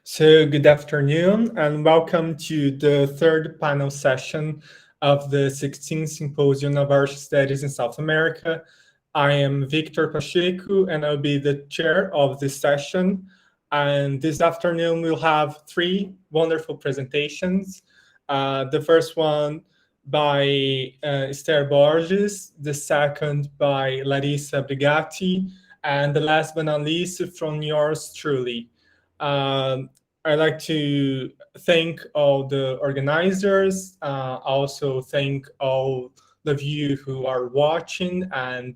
So good afternoon and welcome to the third panel session of the 16th Symposium of Art Studies in South America. I am Victor Pacheco and I'll be the chair of this session. And this afternoon we'll have three wonderful presentations. The first one by Esther Borges, the second by Larissa Brigatti, and the last but not least from yours truly. I'd like to thank all the organizers, also thank all of you who are watching and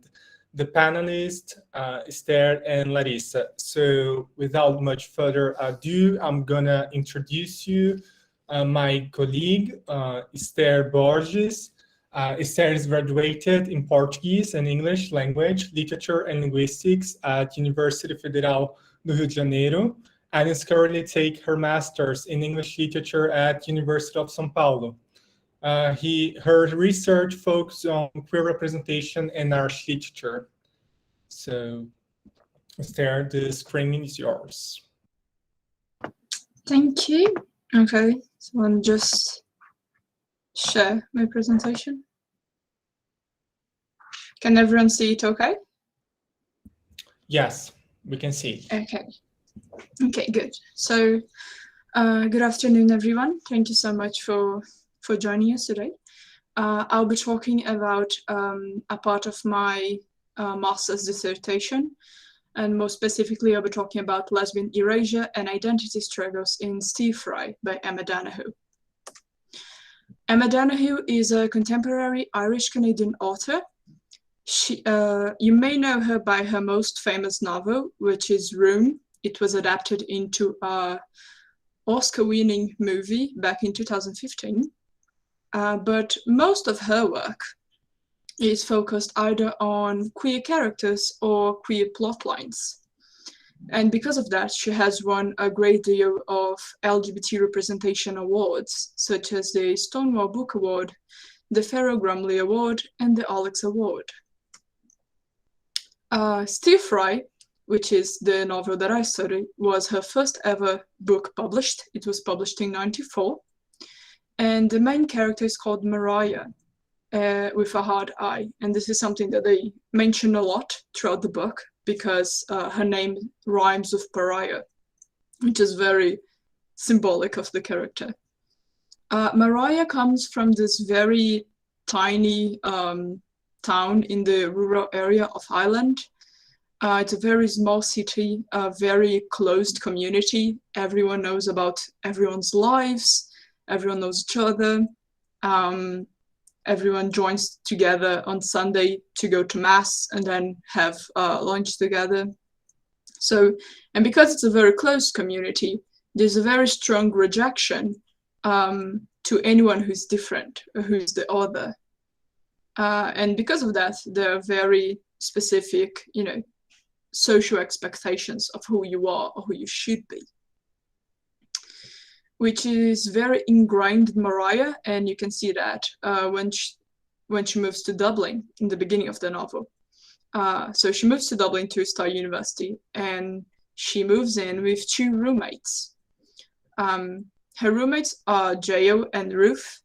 the panelists, Esther and Larissa. So without much further ado, I'm gonna introduce you my colleague, Esther Borges. Esther is graduated in Portuguese and English language, literature and linguistics at University Federal do Rio de Janeiro, and is currently taking her master's in English literature at University of São Paulo. Her research focuses on queer representation and art literature. So, Esther, the screen is yours. Thank you. Okay, so I'll just share my presentation. Can everyone see it okay? Yes, we can see it. Okay. Okay, good. So, good afternoon, everyone. Thank you so much for joining us today. I'll be talking about a part of my master's dissertation, and more specifically, I'll be talking about lesbian erasure and identity struggles in Stir Fry by Emma Donoghue. Emma Donoghue is a contemporary Irish-Canadian author. You may know her by her most famous novel, which is Room. It was adapted into an Oscar-winning movie back in 2015. But most of her work is focused either on queer characters or queer plot lines. And because of that, she has won a great deal of LGBT representation awards, such as the Stonewall Book Award, the Farrell Grumley Award, and the Alex Award. Stir Fry, which is the novel that I studied, was her first ever book published. It was published in '94. And the main character is called Mariah, with a hard I. And this is something that they mention a lot throughout the book because her name rhymes with pariah, which is very symbolic of the character. Mariah comes from this very tiny town in the rural area of Ireland. It's a very small city, a very closed community. Everyone knows about everyone's lives. Everyone knows each other. Everyone joins together on Sunday to go to mass and then have lunch together. So, and because it's a very close community, there's a very strong rejection to anyone who's different or who's the other. And because of that, there are very specific, social expectations of who you are or who you should be, which is very ingrained in Mariah, and you can see that when she moves to Dublin in the beginning of the novel. So she moves to Dublin to start university, and she moves in with two roommates. Her roommates are Jayo and Ruth.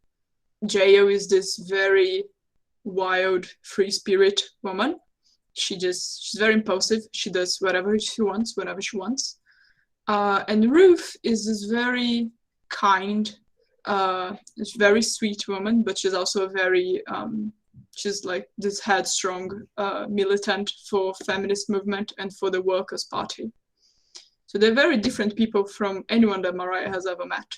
Jayo is this very wild, free spirit woman. She's very impulsive. She does whatever she wants, whenever she wants. And Ruth is this very kind, very sweet woman, but she's also a very, she's like this headstrong militant for feminist movement and for the Workers' Party. So they're very different people from anyone that Mariah has ever met.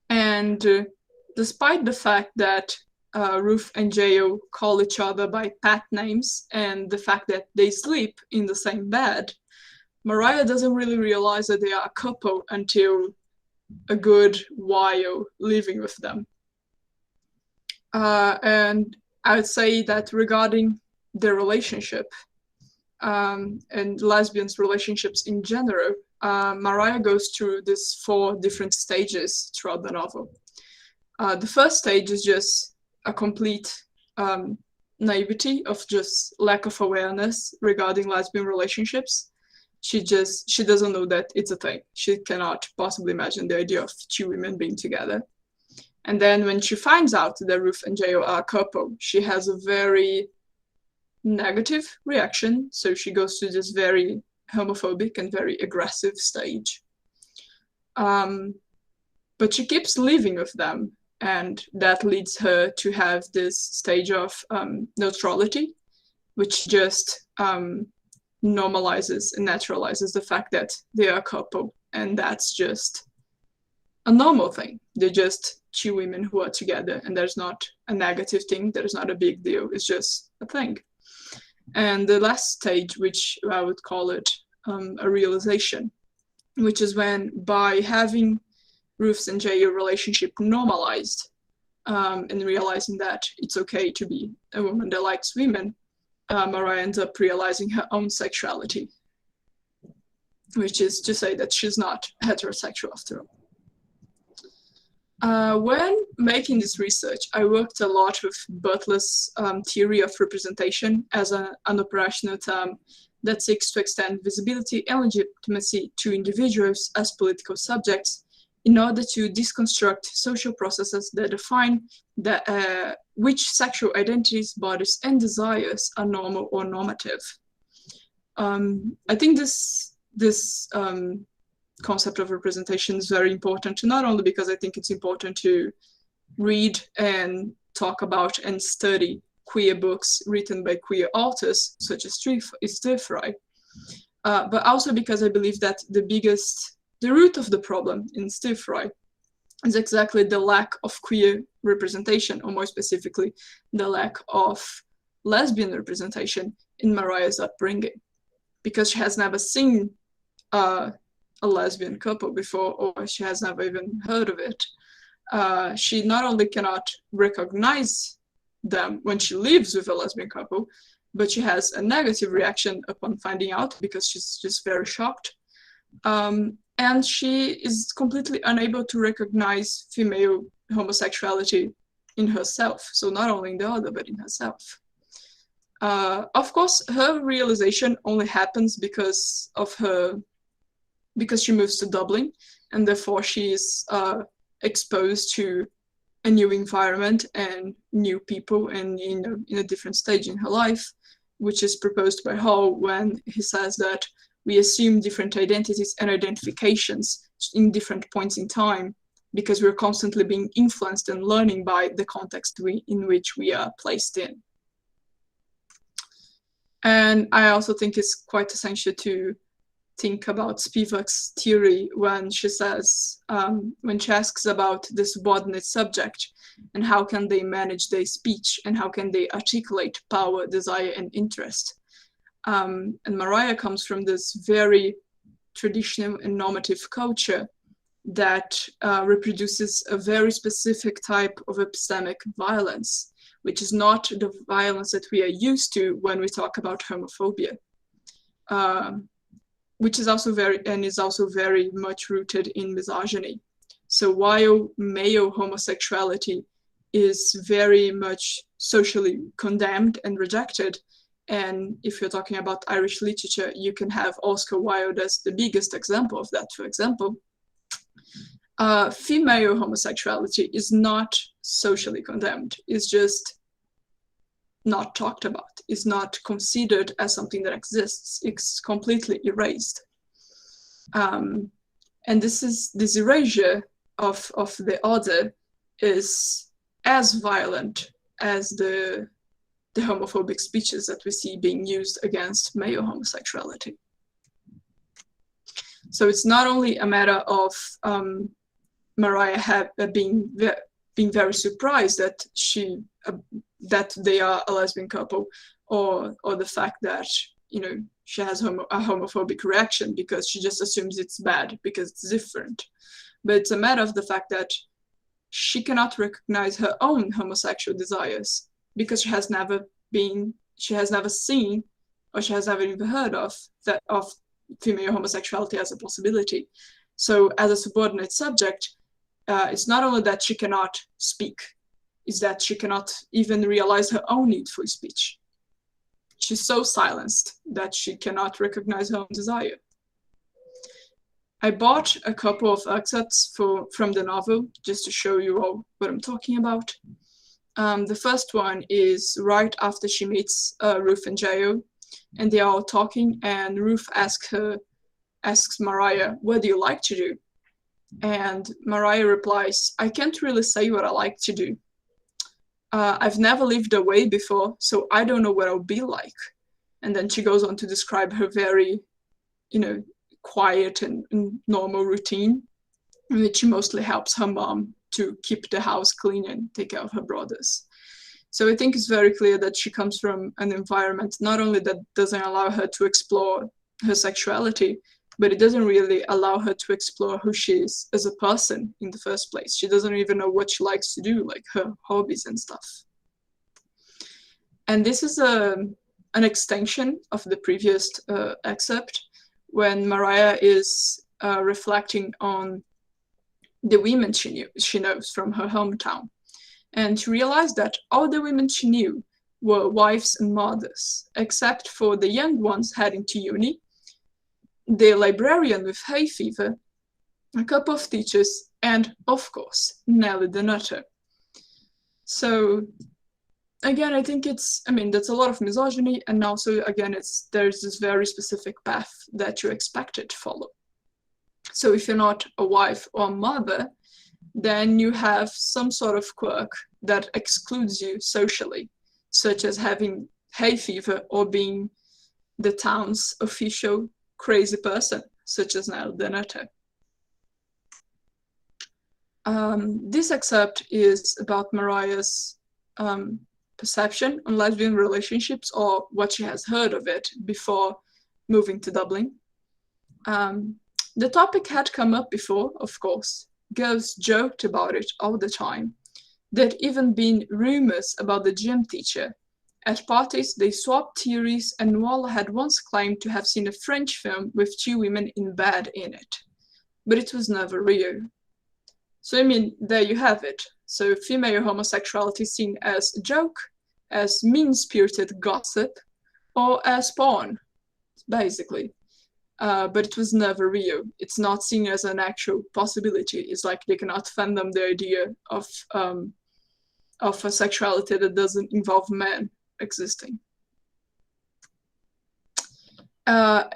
And despite the fact that Ruth and Jayo call each other by pet names and the fact that they sleep in the same bed, Mariah doesn't really realize that they are a couple until a good while living with them. And I would say that regarding their relationship and lesbians' relationships in general, Mariah goes through these 4 different stages throughout the novel. The first stage is just a complete naivety of just lack of awareness regarding lesbian relationships. she doesn't know that it's a thing. She cannot possibly imagine the idea of two women being together. And then when she finds out that Ruth and Jael are a couple, she has a very negative reaction. So she goes to this very homophobic and very aggressive stage. But she keeps living with them, and that leads her to have this stage of neutrality, which just normalizes and naturalizes the fact that they are a couple, and that's just a normal thing. They're just two women who are together, and there's not a negative thing, there's not a big deal, it's just a thing. And the last stage, which I would call it a realization, which is when, by having Ruth's and Jael relationship normalized, and realizing that it's okay to be a woman that likes women, Mariah ends up realizing her own sexuality, which is to say that she's not heterosexual after all. When making this research, I worked a lot with Butler's theory of representation as an operational term that seeks to extend visibility and legitimacy to individuals as political subjects in order to deconstruct social processes that define which sexual identities, bodies, and desires are normal or normative. I think this concept of representation is very important, not only because I think it's important to read and talk about and study queer books written by queer authors, such as Esther, but also because I believe that the root of the problem in Esther is exactly the lack of queer representation, or more specifically, the lack of lesbian representation in Mariah's upbringing, because she has never seen a lesbian couple before, or she has never even heard of it. She not only cannot recognize them when she lives with a lesbian couple, but she has a negative reaction upon finding out, because she's just very shocked. And she is completely unable to recognize female homosexuality in herself. So not only in the other, but in herself. Of course, her realization only happens because she moves to Dublin, and therefore she is exposed to a new environment and new people, and in a different stage in her life, which is proposed by Hall when he says that we assume different identities and identifications in different points in time, because we're constantly being influenced and learning by the context in which we are placed in. And I also think it's quite essential to think about Spivak's theory when she says, when she asks about the subordinate subject and how can they manage their speech and how can they articulate power, desire, and interest. And Mariah comes from this very traditional and normative culture that reproduces a very specific type of epistemic violence, which is not the violence that we are used to when we talk about homophobia, which is also very much rooted in misogyny. So while male homosexuality is very much socially condemned and rejected, and if you're talking about Irish literature, you can have Oscar Wilde as the biggest example of that, for example. Female homosexuality is not socially condemned. It's just not talked about. It's not considered as something that exists. It's completely erased. And this erasure of the other is as violent as the homophobic speeches that we see being used against male homosexuality. So it's not only a matter of Mariah being very surprised that they are a lesbian couple, or the fact that she has a homophobic reaction because she just assumes it's bad because it's different. But it's a matter of the fact that she cannot recognize her own homosexual desires because she has never seen, or she has never even heard of female homosexuality as a possibility. So as a subordinate subject, it's not only that she cannot speak, it's that she cannot even realize her own need for speech. She's so silenced that she cannot recognize her own desire. I bought a couple of excerpts from the novel just to show you all what I'm talking about. The first one is right after she meets Ruth in jail, and they are all talking, and Ruth asks Mariah, "What do you like to do?" And Mariah replies, "I can't really say what I like to do. I've never lived away before, so I don't know what I'll be like." And then she goes on to describe her very, quiet and normal routine, in which she mostly helps her mom to keep the house clean and take care of her brothers. So I think it's very clear that she comes from an environment not only that doesn't allow her to explore her sexuality, but it doesn't really allow her to explore who she is as a person in the first place. She doesn't even know what she likes to do, like her hobbies and stuff. And this is an extension of the previous excerpt, when Mariah is reflecting on the women she knows from her hometown. And she realized that all the women she knew were wives and mothers, except for the young ones heading to uni, the librarian with hay fever, a couple of teachers, and, of course, Nellie the Nutter. So, again, I think that's a lot of misogyny, and also, again, there's this very specific path that you're expected to follow. So if you're not a wife or a mother, then you have some sort of quirk that excludes you socially, such as having hay fever or being the town's official crazy person, such as Nellie the Nutter. This excerpt is about Mariah's perception on lesbian relationships, or what she has heard of it before moving to Dublin. The topic had come up before, of course. Girls joked about it all the time. There'd even been rumors about the gym teacher. At parties, they swapped theories, and Walla had once claimed to have seen a French film with 2 women in bed in it. But it was never real. So, there you have it. So, female homosexuality is seen as a joke, as mean-spirited gossip, or as porn, basically. But it was never real. It's not seen as an actual possibility. It's like they cannot fathom the idea of a sexuality that doesn't involve men existing.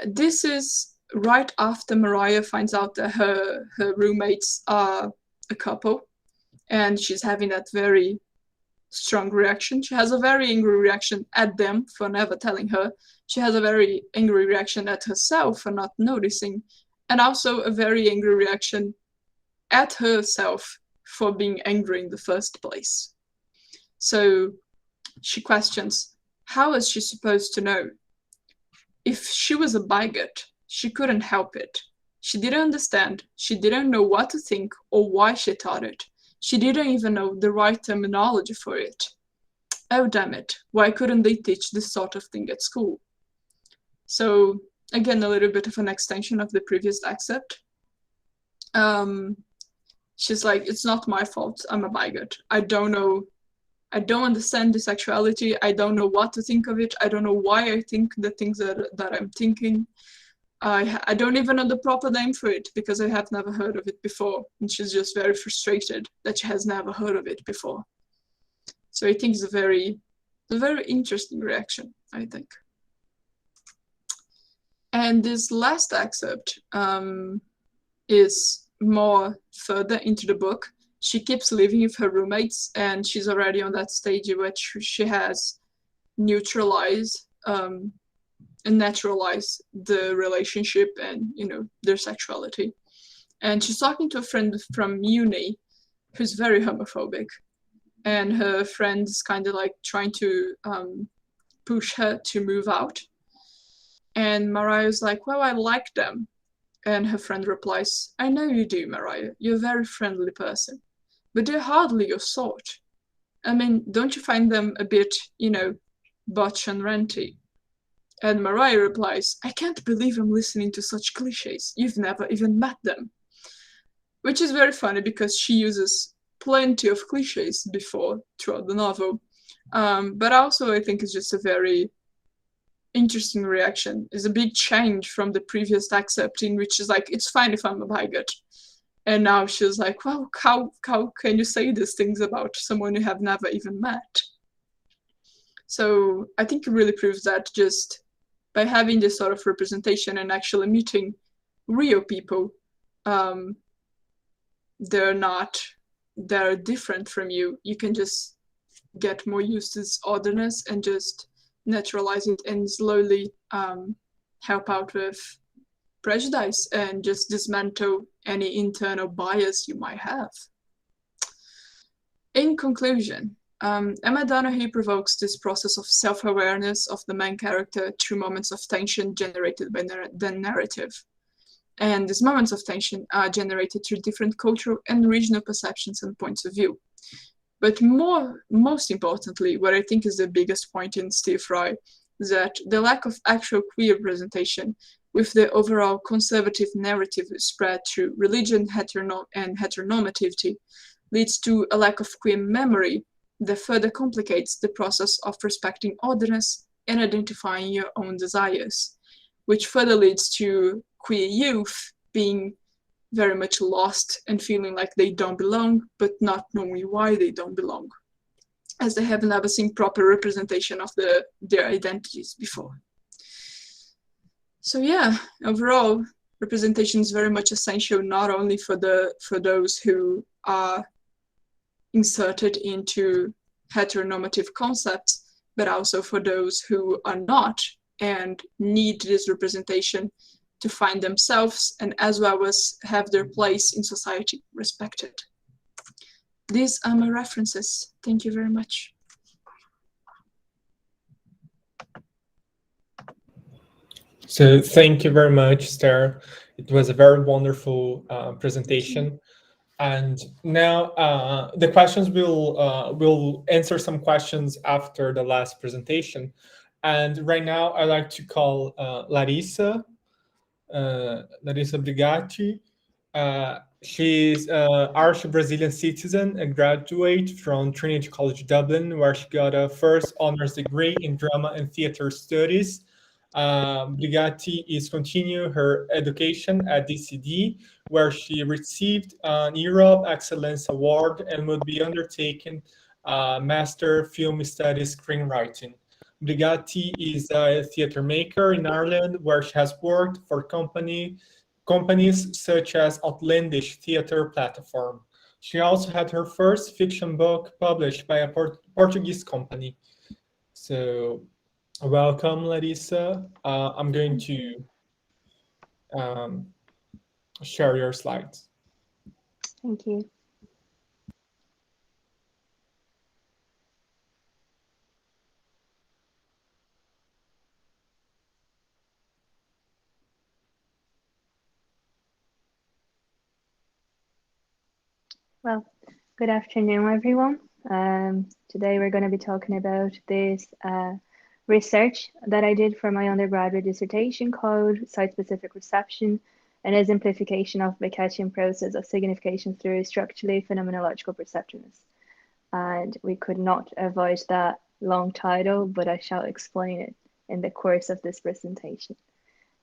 This is right after Mariah finds out that her roommates are a couple, and she's having that very strong reaction. She has a very angry reaction at them for never telling her. She has a very angry reaction at herself for not noticing, and also a very angry reaction at herself for being angry in the first place. So she questions, how is she supposed to know? If she was a bigot, she couldn't help it. She didn't understand, she didn't know what to think or why she thought it. She didn't even know the right terminology for it. Oh, damn it, why couldn't they teach this sort of thing at school? So, again, a little bit of an extension of the previous excerpt. She's like, it's not my fault, I'm a bigot. I don't understand the sexuality, I don't know what to think of it, I don't know why I think the things that I'm thinking. I don't even know the proper name for it because I have never heard of it before. And she's just very frustrated that she has never heard of it before. So I think it's a very interesting reaction, I think. And this last excerpt is more further into the book. She keeps living with her roommates, and she's already on that stage in which she has neutralized and naturalize the relationship and, their sexuality. And she's talking to a friend from uni who's very homophobic. And her friend is kind of like trying to push her to move out. And Mariah's like, well, I like them. And her friend replies, I know you do, Mariah. You're a very friendly person. But they're hardly your sort. Don't you find them a bit, butch and ranty? And Mariah replies, I can't believe I'm listening to such cliches. You've never even met them. Which is very funny because she uses plenty of cliches before throughout the novel. But also I think it's just a very interesting reaction. It's a big change from the previous accept in which is like, it's fine if I'm a bigot. And now she's like, well, how can you say these things about someone you have never even met? So I think it really proves that just by having this sort of representation and actually meeting real people, they're different from you. You can just get more used to this otherness and just naturalize it and slowly help out with prejudice and just dismantle any internal bias you might have. In conclusion, Emma Donoghue provokes this process of self-awareness of the main character through moments of tension generated by the narrative. And these moments of tension are generated through different cultural and regional perceptions and points of view. But most importantly, what I think is the biggest point in Stir Fry is that the lack of actual queer representation with the overall conservative narrative spread through religion and heteronormativity leads to a lack of queer memory that further complicates the process of respecting otherness and identifying your own desires, which further leads to queer youth being very much lost and feeling like they don't belong, but not knowing why they don't belong, as they have never seen proper representation of their identities before. So yeah, overall, representation is very much essential, not only for those who are inserted into heteronormative concepts, but also for those who are not and need this representation to find themselves and as well as have their place in society respected. These are my references. Thank you very much. So thank you very much, Esther. It was a very wonderful presentation. And now the questions will answer some questions after the last presentation. And right now I'd like to call Larissa Brigatti. She's an Irish Brazilian citizen, a graduate from Trinity College Dublin, where she got a first honors degree in drama and theater studies. Brigatti is continuing her education at DCD, where she received an Europe Excellence Award and will be undertaking Master Film Studies Screenwriting. Brigatti is a theater maker in Ireland, where she has worked for companies such as Outlandish Theatre Platform. She also had her first fiction book published by a Portuguese company. So welcome, Larissa. I'm going to share your slides. Thank you. Well, good afternoon, everyone. Today we're going to be talking about this research that I did for my undergraduate dissertation called Site-Specific Reception and Exemplification of Beckettian Process of Signification through Structurally Phenomenological Perceptiveness. And we could not avoid that long title, but I shall explain it in the course of this presentation.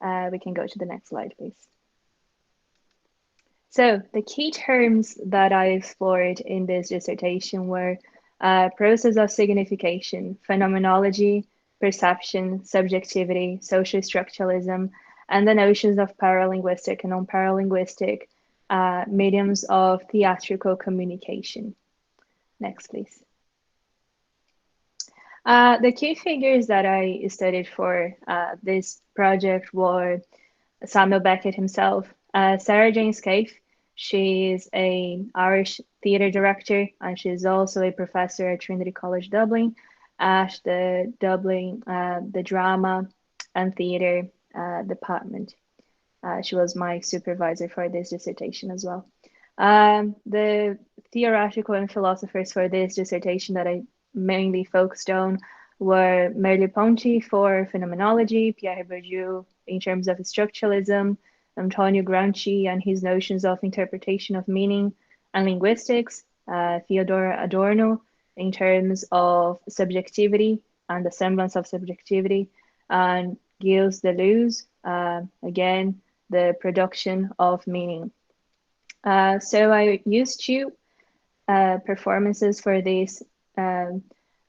We can go to the next slide, please. So the key terms that I explored in this dissertation were process of signification, phenomenology, perception, subjectivity, social structuralism, and the notions of paralinguistic and non-paralinguistic mediums of theatrical communication. Next, please. The key figures that I studied for this project were Samuel Beckett himself, Sarah Jane Scaife. She's an Irish theatre director, and she's also a professor at Trinity College Dublin at the Dublin the Drama and Theatre department. She was my supervisor for this dissertation as well. The theoretical and philosophers for this dissertation that I mainly focused on were Merleau-Ponty for phenomenology, Pierre Bourdieu in terms of structuralism, Antonio Gramsci and his notions of interpretation of meaning and linguistics, Theodor Adorno in terms of subjectivity and the semblance of subjectivity, and Gilles Deleuze, again, the production of meaning. So I used two performances for this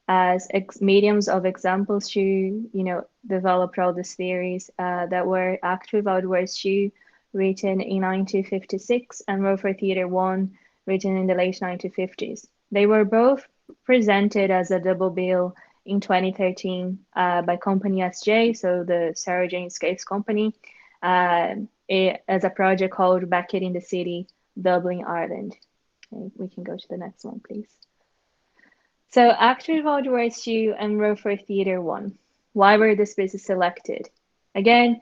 as mediums of examples to, develop all these theories that were Act Without Words 2, written in 1956, and Row for Theatre 1, written in the late 1950s. They were both presented as a double bill in 2013 by Company SJ, so the Sarah Jane Scaife's company, as a project called Beckett in the City, Dublin, Ireland. Okay, we can go to the next one, please. So Act Without Words 2 and Row for Theatre 1. Why were the spaces selected? Again,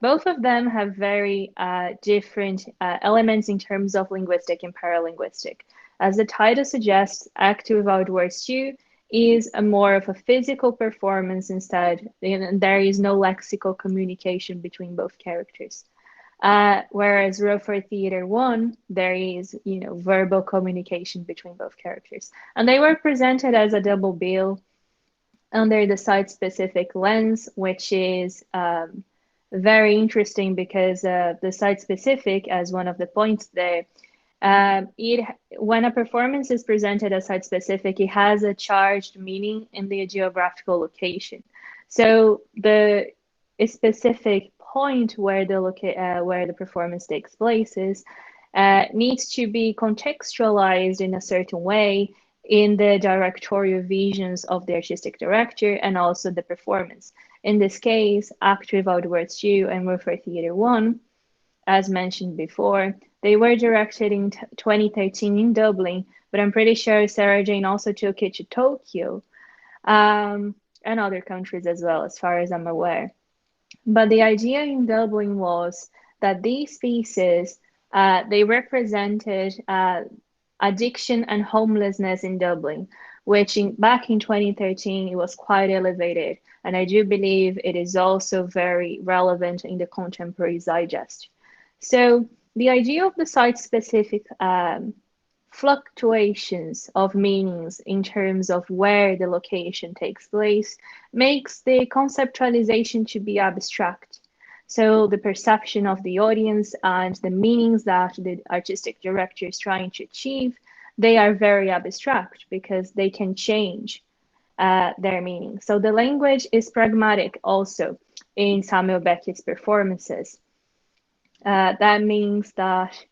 both of them have very different elements in terms of linguistic and paralinguistic. As the title suggests, Act Without Words 2 is a more of a physical performance instead. There is no lexical communication between both characters. Whereas Row for Theatre 1, there is, verbal communication between both characters. And they were presented as a double bill under the site-specific lens, which is very interesting because the site-specific, as one of the points there, when a performance is presented as site-specific, it has a charged meaning in the geographical location. So the specific point where the performance takes place needs to be contextualized in a certain way in the directorial visions of the artistic director and also the performance. In this case, Act Without Words 2 and Row for Theatre 1, as mentioned before, they were directed in 2013 in Dublin, but I'm pretty sure Sarah Jane also took it to Tokyo and other countries as well, as far as I'm aware. But the idea in Dublin was that these pieces, they represented addiction and homelessness in Dublin, which back in 2013, it was quite elevated. And I do believe it is also very relevant in the contemporary zeitgeist. So the idea of the site-specific fluctuations of meanings in terms of where the location takes place makes the conceptualization to be abstract. So the perception of the audience and the meanings that the artistic director is trying to achieve, they are very abstract because they can change their meaning. So the language is pragmatic also in Samuel Beckett's performances. That means that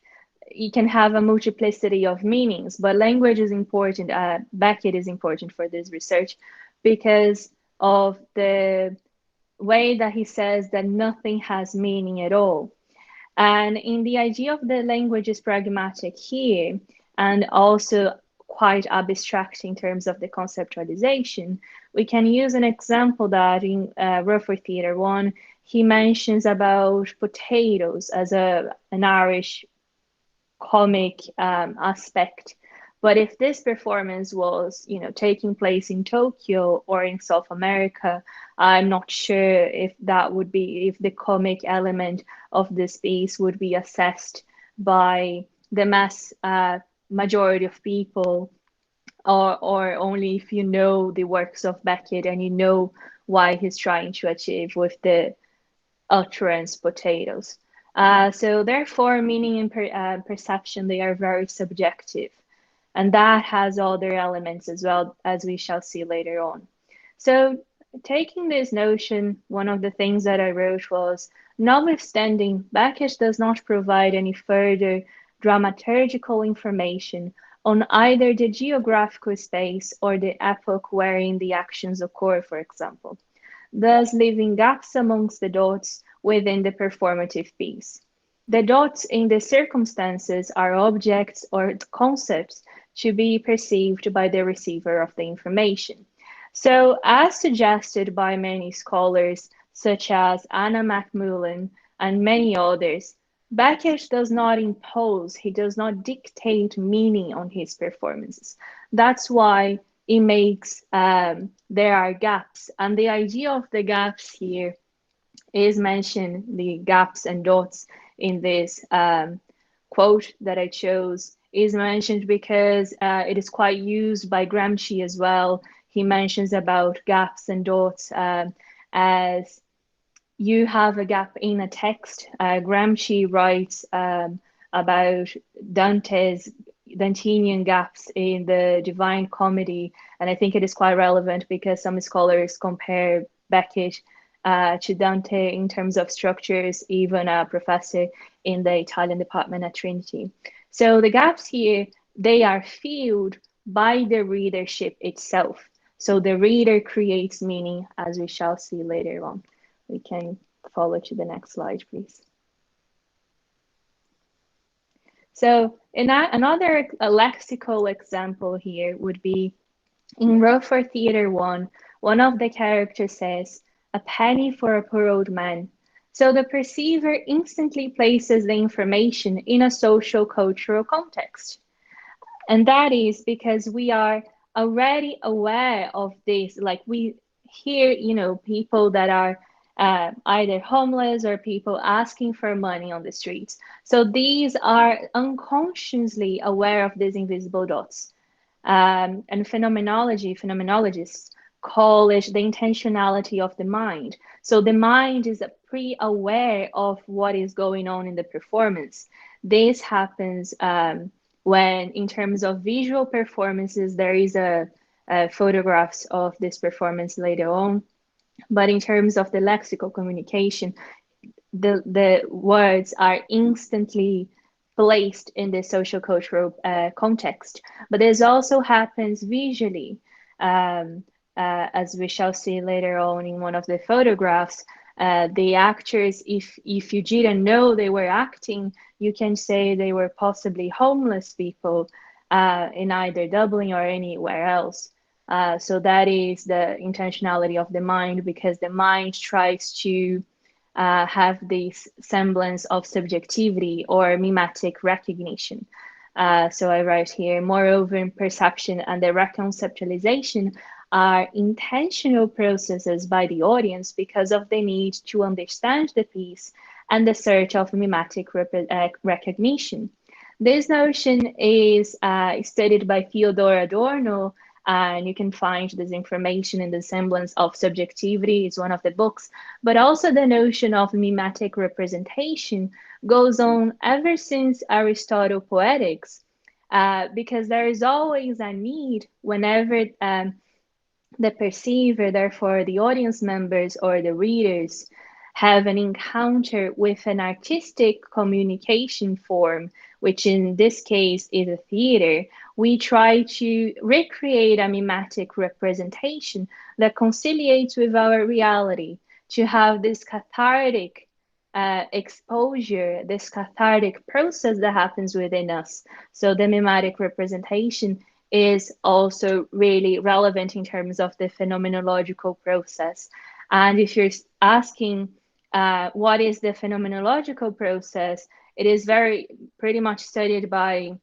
you can have a multiplicity of meanings, but language is important. Beckett is important for this research because of the way that he says that nothing has meaning at all. And in the idea of the language is pragmatic here, and also quite abstract in terms of the conceptualization, we can use an example that in Row for Theatre 1, he mentions about potatoes as an Irish comic aspect. But if this performance was, taking place in Tokyo or in South America, I'm not sure if the comic element of this piece would be assessed by the mass majority of people, or only if you know the works of Beckett and you know why he's trying to achieve with the utterance potatoes. So therefore, meaning and perception, they are very subjective. And that has other elements as well, as we shall see later on. So taking this notion, one of the things that I wrote was, notwithstanding, Beckett does not provide any further dramaturgical information on either the geographical space or the epoch wherein the actions occur, for example, thus leaving gaps amongst the dots within the performative piece. The dots in the circumstances are objects or concepts to be perceived by the receiver of the information. So, as suggested by many scholars, such as Anna McMullen and many others, Beckett does not impose, he does not dictate meaning on his performances. That's why it makes, there are gaps. And the idea of the gaps here is mentioned, the gaps and dots in this quote that I chose is mentioned because it is quite used by Gramsci as well. He mentions about gaps and dots as you have a gap in a text. Gramsci writes about Dantean gaps in the Divine Comedy, and I think it is quite relevant because some scholars compare Beckett to Dante in terms of structures, even a professor in the Italian department at Trinity. So the gaps here, they are filled by the readership itself. So the reader creates meaning, as we shall see later on. We can follow to the next slide, please. So another lexical example here would be in Row for Theatre 1, one of the characters says, "A penny for a poor old man." So the perceiver instantly places the information in a social cultural context. And that is because we are already aware of this. Like we hear, people that are either homeless or people asking for money on the streets. So these are unconsciously aware of these invisible dots. And phenomenologists call it the intentionality of the mind. So the mind is pre-aware of what is going on in the performance. This happens when, in terms of visual performances, there is a photographs of this performance later on. But in terms of the lexical communication, the words are instantly placed in the social cultural context. But this also happens visually, as we shall see later on in one of the photographs. The actors, if you didn't know they were acting, you can say they were possibly homeless people in either Dublin or anywhere else. So that is the intentionality of the mind, because the mind tries to have this semblance of subjectivity or mimetic recognition. So I write here, moreover, perception and the reconceptualization are intentional processes by the audience because of the need to understand the piece and the search of mimetic recognition. This notion is studied by Theodor Adorno, and you can find this information in The Semblance of Subjectivity. It's one of the books, but also the notion of mimetic representation goes on ever since Aristotle Poetics, because there is always a need whenever the perceiver, therefore the audience members or the readers, have an encounter with an artistic communication form, which in this case is a theater. We try to recreate a mimetic representation that conciliates with our reality, to have this cathartic exposure, this cathartic process that happens within us. So the mimetic representation is also really relevant in terms of the phenomenological process. And if you're asking what is the phenomenological process, it is pretty much studied by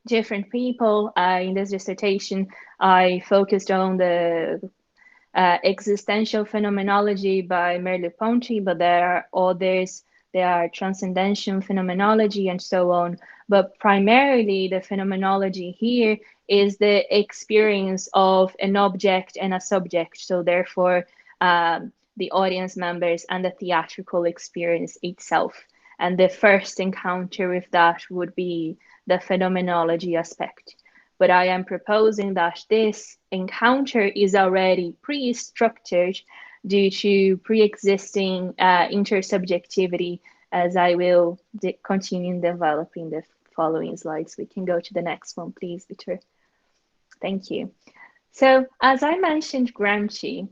different people. In this dissertation, I focused on the existential phenomenology by Merleau-Ponty, but there are others. There are transcendental phenomenology and so on. But primarily, the phenomenology here is the experience of an object and a subject. So therefore, the audience members and the theatrical experience itself. And the first encounter with that would be the phenomenology aspect. But I am proposing that this encounter is already pre-structured due to pre-existing intersubjectivity, as I will continue developing the following slides. We can go to the next one, please, Victor. Thank you. So as I mentioned Gramsci,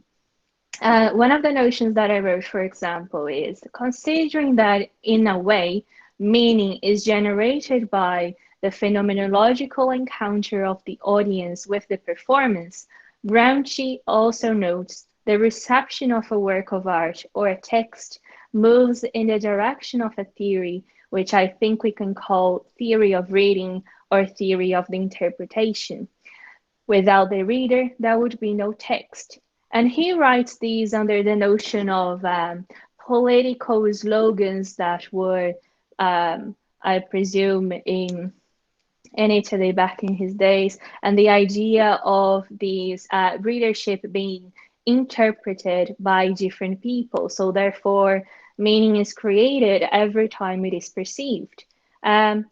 one of the notions that I wrote, for example, is considering that in a way, meaning is generated by the phenomenological encounter of the audience with the performance. Gramsci also notes the reception of a work of art or a text moves in the direction of a theory, which I think we can call theory of reading or theory of the interpretation. Without the reader, there would be no text. And he writes these under the notion of political slogans that were, I presume, in Italy back in his days, and the idea of these readership being interpreted by different people. So therefore, meaning is created every time it is perceived.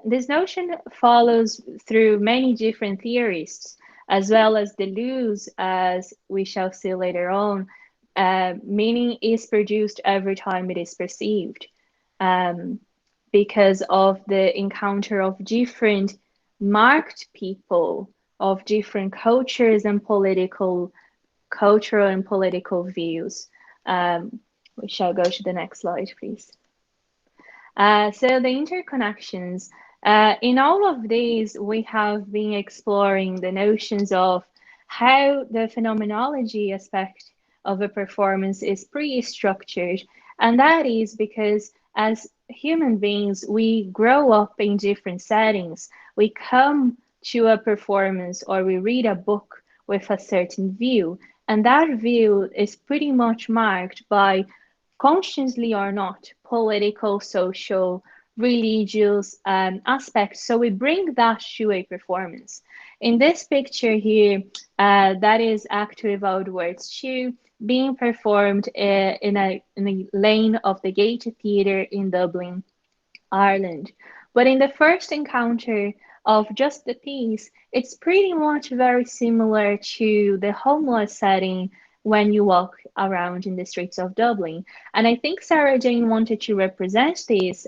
This notion follows through many different theorists, as well as Deleuze, as we shall see later on. Meaning is produced every time it is perceived, because of the encounter of different marked people of different cultures and cultural and political views. We shall go to the next slide, please. So the interconnections. In all of these, we have been exploring the notions of how the phenomenology aspect of a performance is pre-structured, and that is because as human beings, we grow up in different settings. We come to a performance or we read a book with a certain view, and that view is pretty much marked by, consciously or not, political, social, religious aspects. So we bring that to a performance. In this picture here, that is actually about words 2 being performed in a lane of the Gate Theatre in Dublin, Ireland. But in the first encounter of just the piece, it's pretty much very similar to the homeless setting when you walk around in the streets of Dublin. And I think Sarah Jane wanted to represent this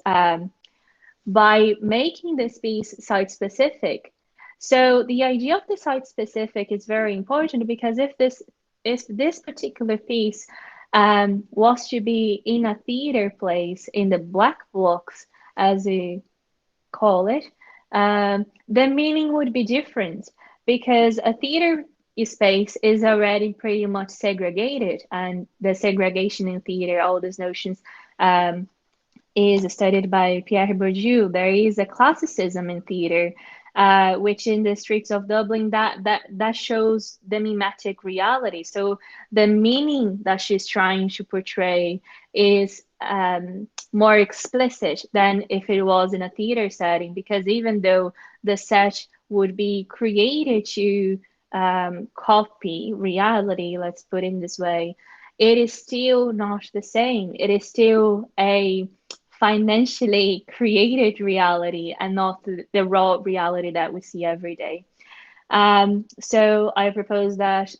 by making this piece site-specific. So the idea of the site-specific is very important, because if this particular piece was to be in a theater place, in the black blocks, as we call it, the meaning would be different, because a theater space is already pretty much segregated, and the segregation in theater, all those notions, is studied by Pierre Bourdieu. There is a classicism in theater, which in the streets of Dublin, that shows the mimetic reality. So the meaning that she's trying to portray is more explicit than if it was in a theater setting, because even though the set would be created to copy reality, let's put it in this way, it is still not the same. It is still a financially created reality and not the raw reality that we see every day. So I propose that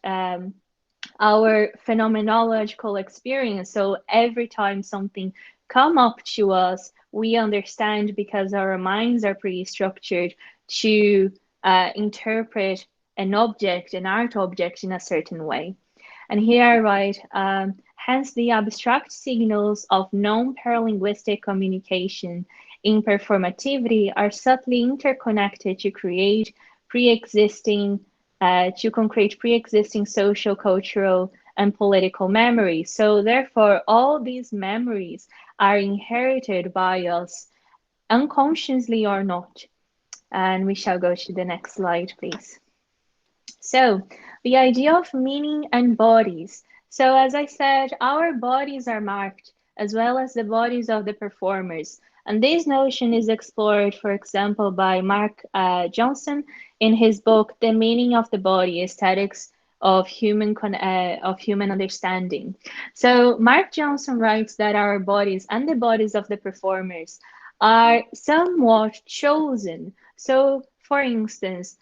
our phenomenological experience, so every time something come up to us, we understand, because our minds are pre-structured to interpret an object, an art object, in a certain way. And here I write, hence the abstract signals of non-paralinguistic communication in performativity are subtly interconnected to create pre-existing, to concrete pre-existing social, cultural, and political memories. So therefore, all these memories are inherited by us, unconsciously or not. And we shall go to the next slide, please. So the idea of meaning and bodies. So as I said, our bodies are marked, as well as the bodies of the performers. And this notion is explored, for example, by Mark Johnson in his book, The Meaning of the Body, Aesthetics of Human Understanding. So Mark Johnson writes that our bodies and the bodies of the performers are somewhat chosen. So for instance,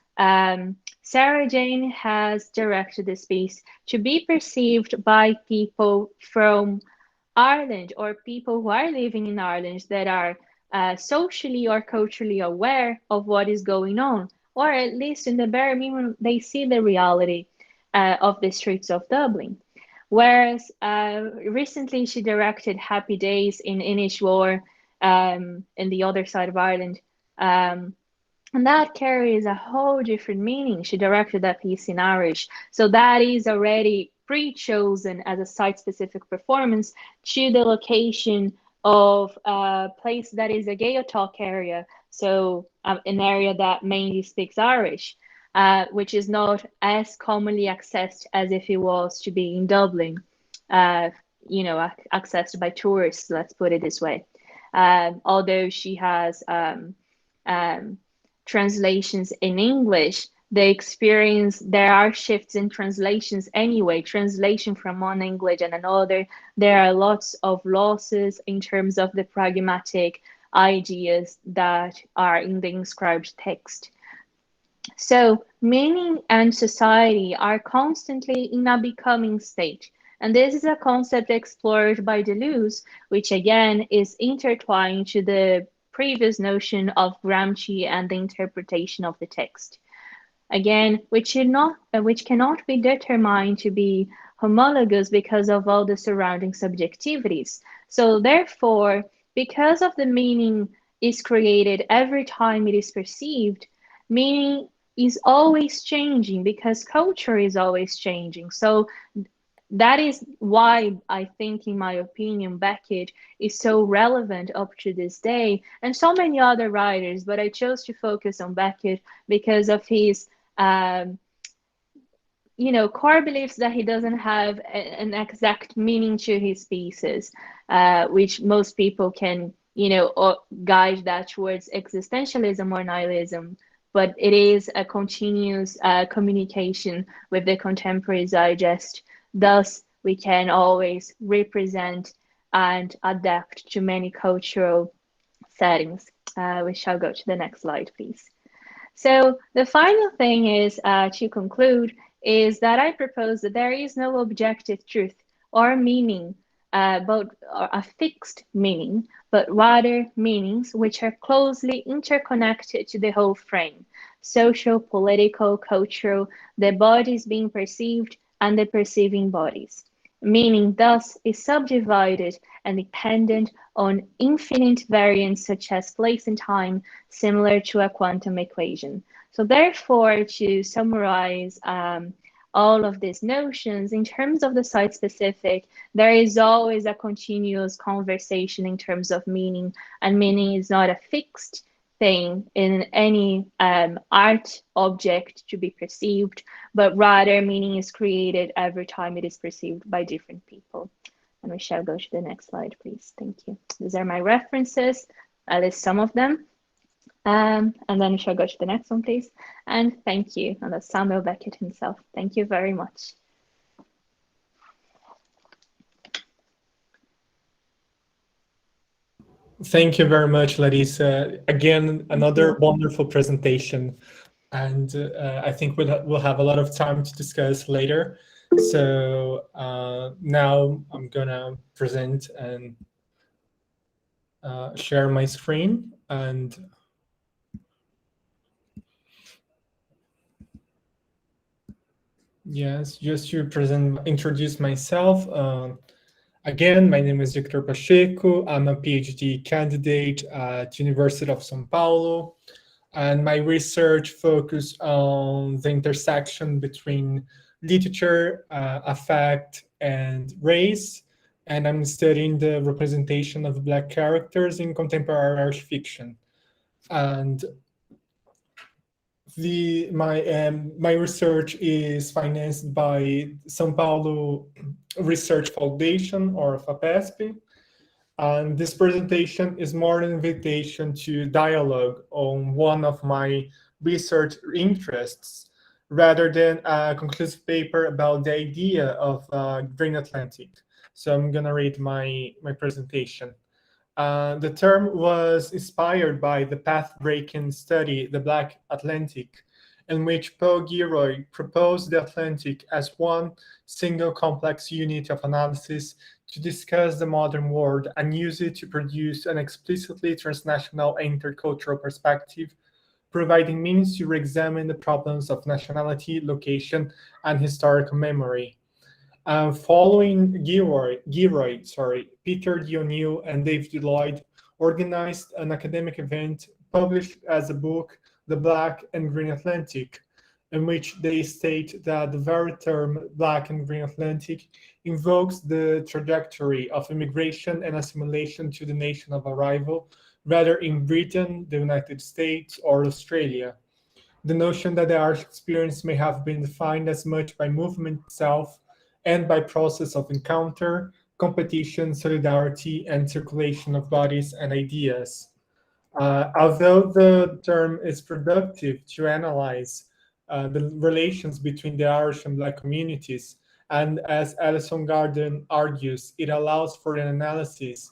Sarah Jane has directed this piece to be perceived by people from Ireland, or people who are living in Ireland that are socially or culturally aware of what is going on, or at least in the bare minimum, they see the reality of the streets of Dublin. Whereas recently she directed Happy Days in Inishore, in the other side of Ireland. And that carries a whole different meaning. She directed that piece in Irish. So that is already pre-chosen as a site-specific performance to the location of a place that is a Gaeltacht area. So an area that mainly speaks Irish, which is not as commonly accessed as if it was to be in Dublin, accessed by tourists, let's put it this way. Although she has translations in English, they experience, there are shifts in translations anyway, translation from one language and another. There are lots of losses in terms of the pragmatic ideas that are in the inscribed text. So meaning and society are constantly in a becoming state. And this is a concept explored by Deleuze, which again is intertwined to the previous notion of Gramsci and the interpretation of the text. Again, which cannot be determined to be homologous because of all the surrounding subjectivities. So therefore, because of the meaning is created every time it is perceived, meaning is always changing because culture is always changing. So that is why I think, in my opinion, Beckett is so relevant up to this day, and so many other writers, but I chose to focus on Beckett because of his core beliefs that he doesn't have an exact meaning to his pieces, which most people can, guide that towards existentialism or nihilism. But it is a continuous communication with the contemporary digest. Thus, we can always represent and adapt to many cultural settings. We shall go to the next slide, please. So the final thing is, to conclude, is that I propose that there is no objective truth or meaning, or a fixed meaning, but rather meanings which are closely interconnected to the whole frame: social, political, cultural, the bodies being perceived and the perceiving bodies. Meaning thus is subdivided and dependent on infinite variants such as place and time, similar to a quantum equation. So therefore, to summarize all of these notions, in terms of the site-specific, there is always a continuous conversation in terms of meaning, and meaning is not a fixed thing in any art object to be perceived, but rather meaning is created every time it is perceived by different people. And we shall go to the next slide, please. Thank you. These are my references. I list some of them. And then we shall go to the next one, please. And thank you. And that's Samuel Beckett himself. Thank you very much. Thank you very much, Larissa. Again, another wonderful presentation. And I think we'll have a lot of time to discuss later. So now I'm gonna present and share my screen. And yes, just to introduce myself. Again, my name is Victor Pacheco. I'm a PhD candidate at University of São Paulo. And my research focused on the intersection between literature, affect, and race. And I'm studying the representation of Black characters in contemporary Irish fiction. And my research is financed by São Paulo Research Foundation, or FAPESP. And this presentation is more an invitation to dialogue on one of my research interests, rather than a conclusive paper about the idea of Green Atlantic. So I'm gonna read my presentation. The term was inspired by the path-breaking study, The Black Atlantic, in which Paul Gilroy proposed the Atlantic as one single complex unit of analysis to discuss the modern world and use it to produce an explicitly transnational and intercultural perspective, providing means to re-examine the problems of nationality, location, and historical memory. Following Gilroy, Peter Donoghue and David Lloyd organized an academic event published as a book, The Black and Green Atlantic, in which they state that the very term Black and Green Atlantic invokes the trajectory of immigration and assimilation to the nation of arrival, whether in Britain, the United States, or Australia. The notion that the Irish experience may have been defined as much by movement itself and by process of encounter, competition, solidarity, and circulation of bodies and ideas. Although the term is productive to analyze the relations between the Irish and Black communities. And as Alison Garden argues, it allows for an analysis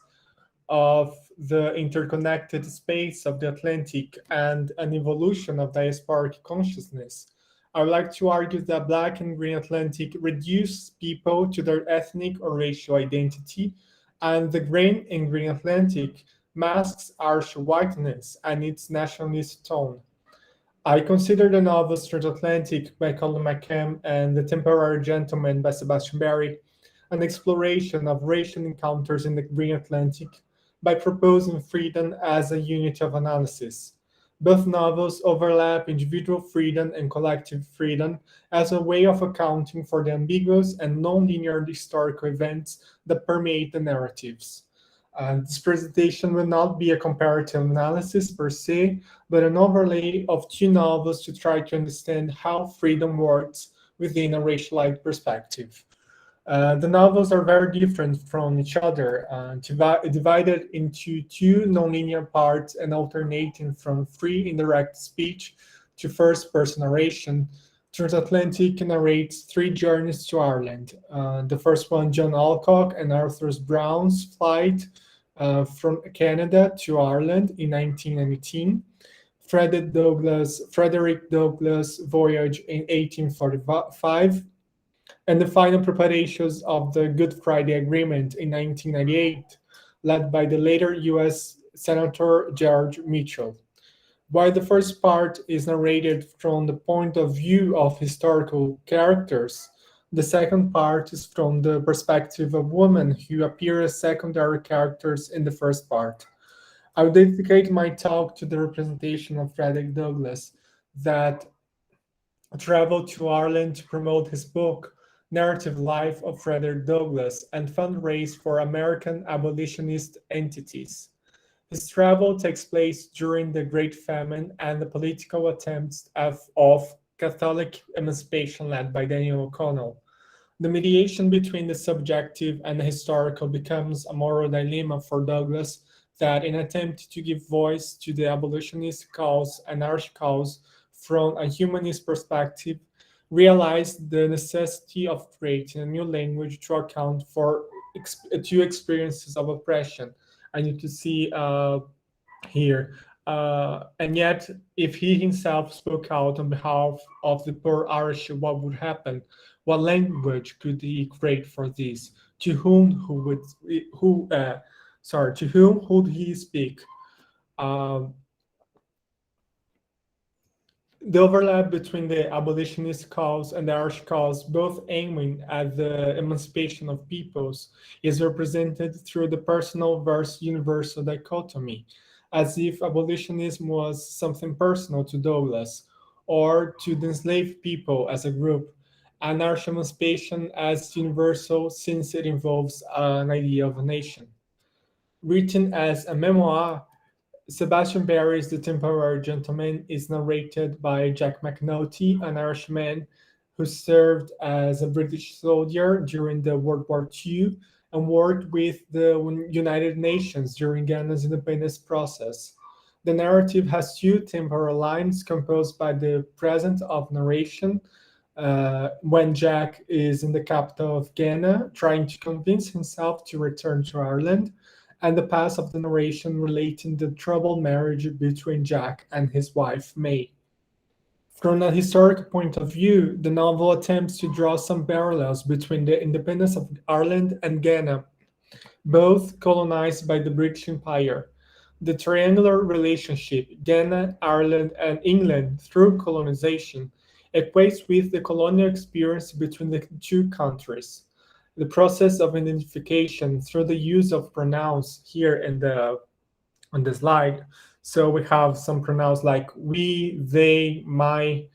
of the interconnected space of the Atlantic and an evolution of diasporic consciousness. I would like to argue that Black and Green Atlantic reduce people to their ethnic or racial identity, and the Green and Green Atlantic masks Irish whiteness and its nationalist tone. I consider the novels Transatlantic by Colum McCann and The Temporary Gentleman by Sebastian an exploration of racial encounters in the Green Atlantic by proposing freedom as a unit of analysis. Both novels overlap individual freedom and collective freedom as a way of accounting for the ambiguous and non-linear historical events that permeate the narratives. This presentation will not be a comparative analysis per se, but an overlay of two novels to try to understand how freedom works within a racialized perspective. The novels are very different from each other, divided into two nonlinear parts and alternating from free indirect speech to first-person narration. Transatlantic narrates three journeys to Ireland. The first one, John Alcock and Arthur Brown's flight from Canada to Ireland in 1919. Frederick Douglass' voyage in 1845, and the final preparations of the Good Friday Agreement in 1998, led by the later US Senator George Mitchell. While the first part is narrated from the point of view of historical characters, the second part is from the perspective of women who appear as secondary characters in the first part. I will dedicate my talk to the representation of Frederick Douglass that traveled to Ireland to promote his book, Narrative Life of Frederick Douglass, and fundraise for American abolitionist entities. His travel takes place during the Great Famine and the political attempts of Catholic emancipation led by Daniel O'Connell. The mediation between the subjective and the historical becomes a moral dilemma for Douglass that, in an attempt to give voice to the abolitionist cause and Irish cause from a humanist perspective, realized the necessity of creating a new language to account for two experiences of oppression. I need to see here. And yet, if he himself spoke out on behalf of the poor Irish, what would happen? What language could he create for this? To whom would he speak? The overlap between the abolitionist cause and the Irish cause, both aiming at the emancipation of peoples, is represented through the personal versus universal dichotomy, as if abolitionism was something personal to Douglass, or to the enslaved people as a group, and Irish emancipation as universal since it involves an idea of a nation. Written as a memoir, Sebastian Barry's The Temporary Gentleman is narrated by Jack McNulty, an Irishman who served as a British soldier during the World War II and worked with the United Nations during Ghana's independence process. The narrative has two temporal lines composed by the present of narration, when Jack is in the capital of Ghana, trying to convince himself to return to Ireland, and the past of the narration relating the troubled marriage between Jack and his wife, May. From a historical point of view, the novel attempts to draw some parallels between the independence of Ireland and Ghana, both colonized by the British Empire. The triangular relationship, Ghana, Ireland, and England through colonization, equates with the colonial experience between the two countries. The process of identification through the use of pronouns here on the slide. So we have some pronouns like we, they, my,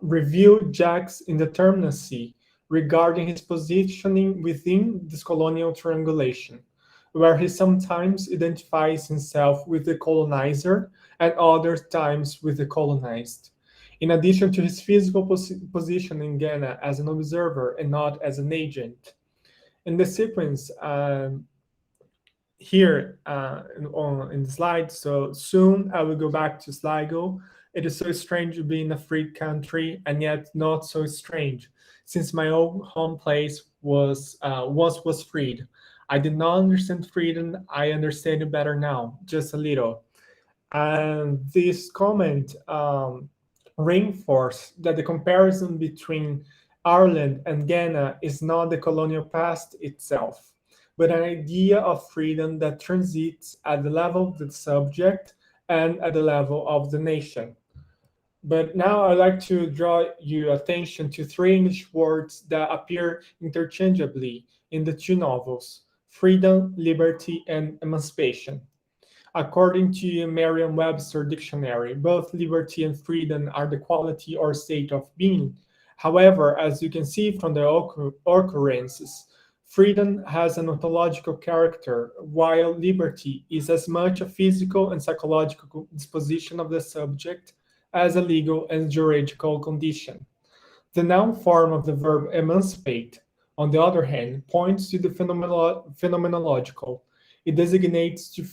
reveal Jack's indeterminacy regarding his positioning within this colonial triangulation, where he sometimes identifies himself with the colonizer and other times with the colonized. In addition to his physical position in Ghana as an observer and not as an agent. In the sequence here in the slide, so soon I will go back to Sligo It is so strange to be in a free country, and yet not so strange, since my own home place once was freed. I did not understand freedom. I understand it better now, just a little. And this comment reinforced that the comparison between Ireland and Ghana is not the colonial past itself, but an idea of freedom that transits at the level of the subject and at the level of the nation. But now I'd like to draw your attention to three English words that appear interchangeably in the two novels: freedom, liberty, and emancipation. According to Merriam-Webster dictionary, both liberty and freedom are the quality or state of being. However, as you can see from the occurrences, freedom has an ontological character, while liberty is as much a physical and psychological disposition of the subject as a legal and juridical condition. The noun form of the verb emancipate, on the other hand, points to the phenomenological. It designates to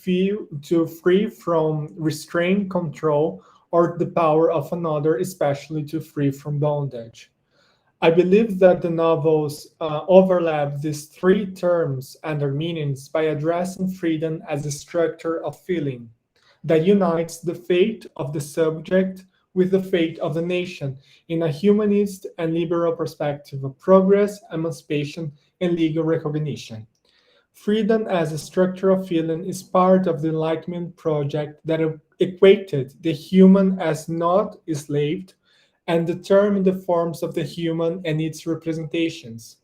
free from restraint, control, or the power of another, especially to free from bondage. I believe that the novels overlap these three terms and their meanings by addressing freedom as a structure of feeling that unites the fate of the subject with the fate of the nation in a humanist and liberal perspective of progress, emancipation, and legal recognition. Freedom as a structure of feeling is part of the Enlightenment project that equated the human as not enslaved and determined the forms of the human and its representations.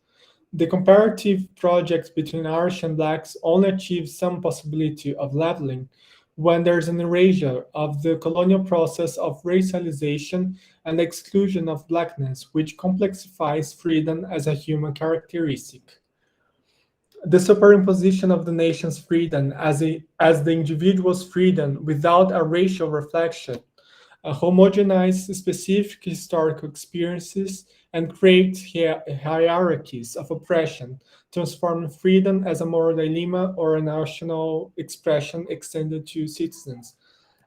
The comparative project between Irish and Blacks only achieves some possibility of leveling when there's an erasure of the colonial process of racialization and exclusion of Blackness, which complexifies freedom as a human characteristic. The superimposition of the nation's freedom as the individual's freedom without a racial reflection homogenize specific historical experiences and create hierarchies of oppression, transforming freedom as a moral dilemma or a national expression extended to citizens.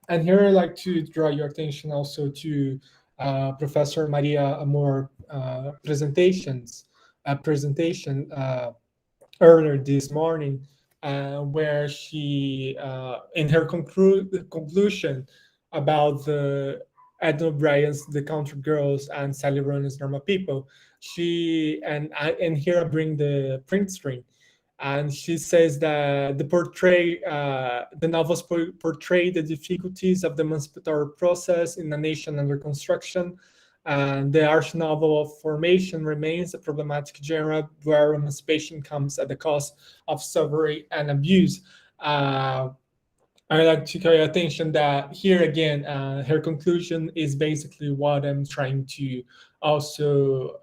And here I'd like to draw your attention also to Professor Maria Amor presentation earlier this morning, where she, in her conclusion about the Edna O'Brien's The Country Girls and Sally Rooney's Normal People, and here I bring the print screen, and she says that the novels portray the difficulties of the emancipatory process in a nation under construction, and the arch novel of formation remains a problematic genre where emancipation comes at the cost of slavery and abuse. I'd like to call your attention that here again, her conclusion is basically what I'm trying to also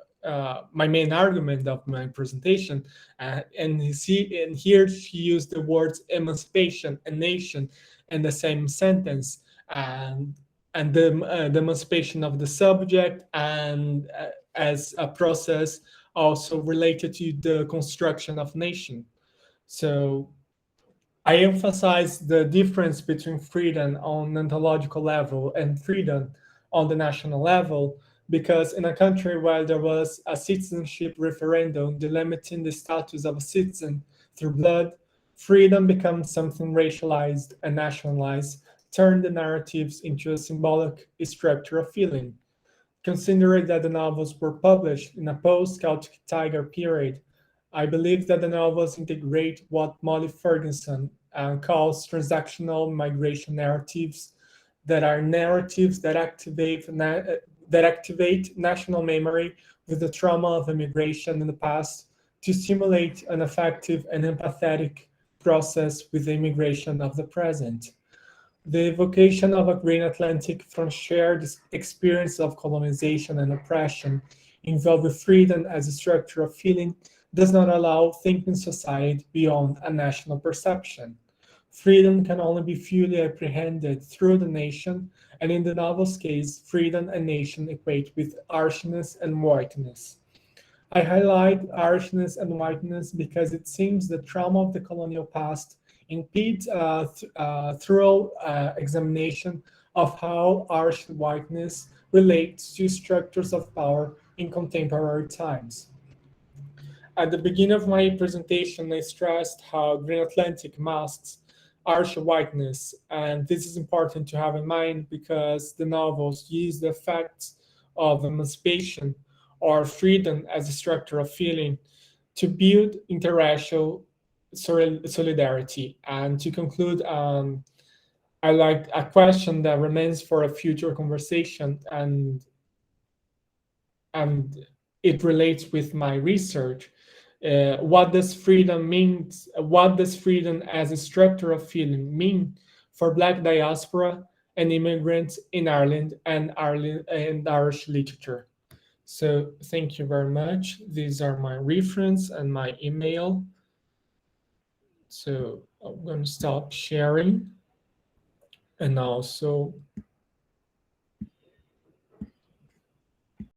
my main argument of my presentation. And here she used the words emancipation and nation in the same sentence, and the emancipation of the subject and as a process also related to the construction of nation. So I emphasize the difference between freedom on an ontological level and freedom on the national level, because in a country where there was a citizenship referendum delimiting the status of a citizen through blood, freedom becomes something racialized and nationalized, turn the narratives into a symbolic structure of feeling. Considering that the novels were published in a post-Celtic Tiger period, I believe that the novels integrate what Molly Ferguson calls transactional migration narratives, that are narratives that activate national memory with the trauma of immigration in the past to stimulate an effective and empathetic process with the immigration of the present. The evocation of a green Atlantic from shared experience of colonization and oppression, involved with freedom as a structure of feeling, does not allow thinking society beyond a national perception. Freedom can only be fully apprehended through the nation, and in the novel's case, freedom and nation equate with harshness and whiteness. I highlight harshness and whiteness because it seems the trauma of the colonial past impedes thorough examination of how Irish whiteness relates to structures of power in contemporary times. At the beginning of my presentation, I stressed how Green Atlantic masks Irish whiteness, and this is important to have in mind because the novels use the effects of emancipation or freedom as a structure of feeling to build interracial solidarity. And to conclude, I like a question that remains for a future conversation, and it relates with my research. What does freedom mean? What does freedom as a structure of feeling mean for Black diaspora and immigrants in Ireland and Irish literature? So thank you very much. These are my reference and my email. So I'm going to stop sharing, and also